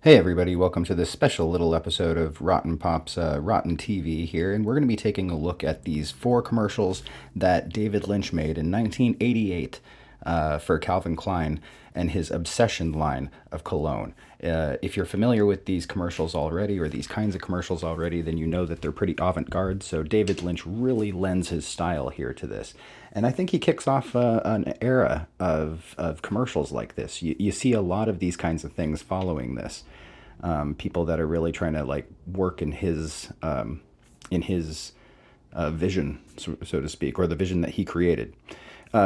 Hey everybody, welcome to this special little episode of Rotten Pop's Rotten TV here, and we're going to be taking a look at these four commercials that David Lynch made in 1988 for Calvin Klein and his Obsession line of cologne. If you're familiar with these commercials already, or these kinds of commercials already, then you know that they're pretty avant-garde, so David Lynch really lends his style here to this. And I think he kicks off an era of commercials like this. You see a lot of these kinds of things following this. People that are really trying to like work in his vision, so to speak, or the vision that he created.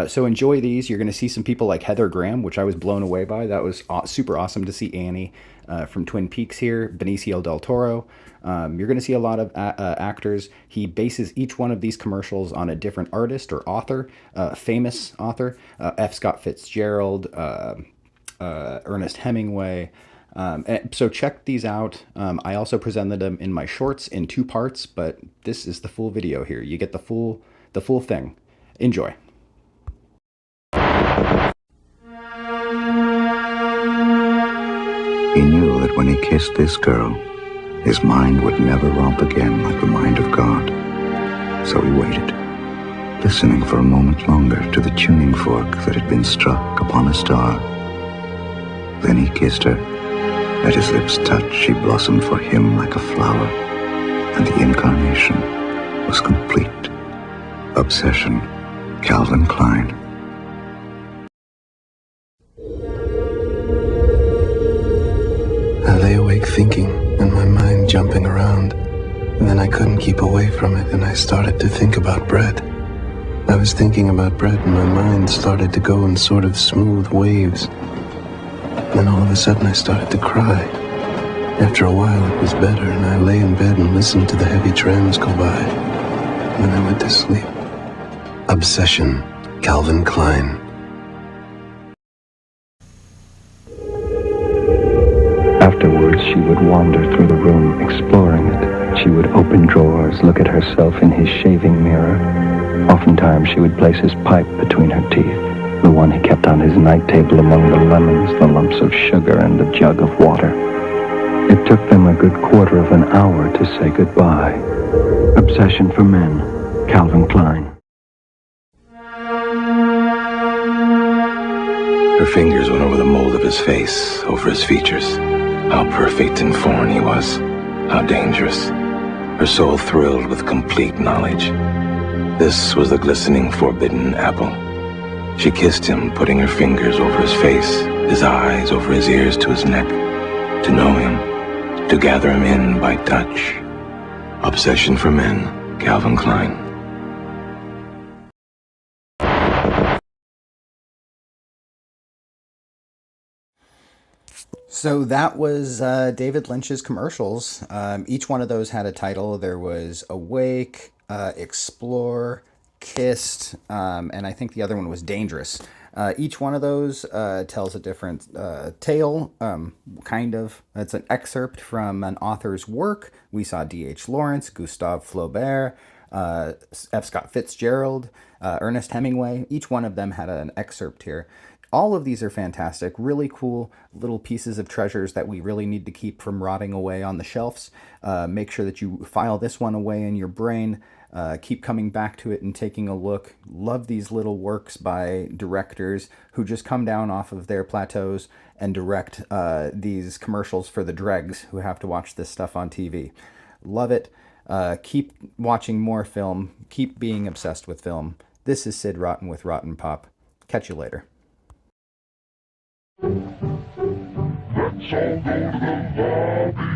So enjoy these. You're going to see some people like Heather Graham, which I was blown away by. That was super awesome to see Annie from Twin Peaks here. Benicio del Toro. You're going to see a lot of actors. He bases each one of these commercials on a different artist or author, famous author. F. Scott Fitzgerald, Ernest Hemingway. So check these out. I also presented them in my shorts in two parts, but this is the full video here. You get the full thing. Enjoy. He knew that when he kissed this girl, his mind would never romp again like the mind of God. So he waited, listening for a moment longer to the tuning fork that had been struck upon a star. Then he kissed her. At his lips' touch, she blossomed for him like a flower, and the incarnation was complete. Obsession, Calvin Klein. I lay awake thinking, and my mind jumping around, and then I couldn't keep away from it, and I started to think about bread. I was thinking about bread, and my mind started to go in sort of smooth waves. Then all of a sudden I started to cry. After a while it was better, and I lay in bed and listened to the heavy trams go by. And then I went to sleep. Obsession, Calvin Klein. Afterwards, she would wander through the room, exploring it. She would open drawers, look at herself in his shaving mirror. Oftentimes, she would place his pipe between her teeth, the one he kept on his night table among the lemons, the lumps of sugar, and the jug of water. It took them a good quarter of an hour to say goodbye. Obsession for Men, Calvin Klein. Her fingers went over the mold of his face, over his features. How perfect and foreign he was. How dangerous. Her soul thrilled with complete knowledge. This was the glistening forbidden apple. She kissed him, putting her fingers over his face, his eyes, over his ears to his neck. To know him, to gather him in by touch. Obsession for Men, Calvin Klein. So that was David Lynch's commercials. Each one of those had a title. There was Awake, Explore, Kissed, and I think the other one was Dangerous. Each one of those tells a different tale, kind of. It's an excerpt from an author's work. We saw D.H. Lawrence, Gustave Flaubert, F. Scott Fitzgerald, Ernest Hemingway. Each one of them had an excerpt here. All of these are fantastic, really cool little pieces of treasures that we really need to keep from rotting away on the shelves. Make sure that you file this one away in your brain. Keep coming back to it and taking a look. Love these little works by directors who just come down off of their plateaus and direct these commercials for the dregs who have to watch this stuff on TV. Love it. Keep watching more film. Keep being obsessed with film. This is Sid Rotten with Rotten Pop. Catch you later. Let's all go to the lobby.